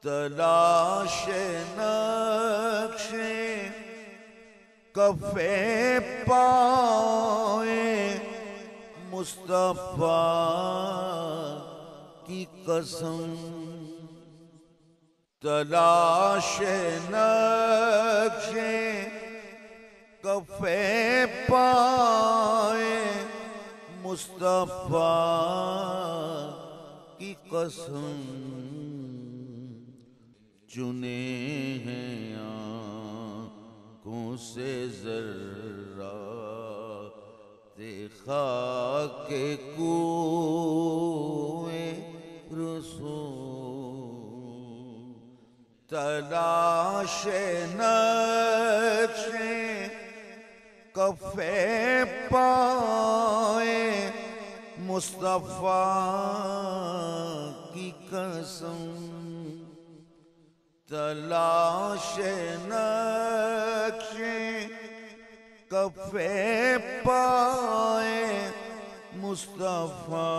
तलाश नक्शे कफे पाए मुस्तफा की कसम। तलाश नक्शे कफे पाए मुस्तफा की कसम। चुने हैं आँखों से जर्रा देखा के कुए रसूल। तलाश नक्शे कफे पाए मुस्तफा की कसम। तलाश नक्शे कफे पाए मुस्तफा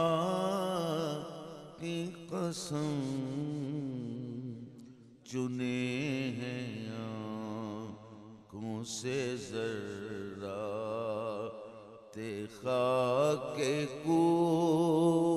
की कसम। चुने हैं आँखों से जर्रा देखा के कुए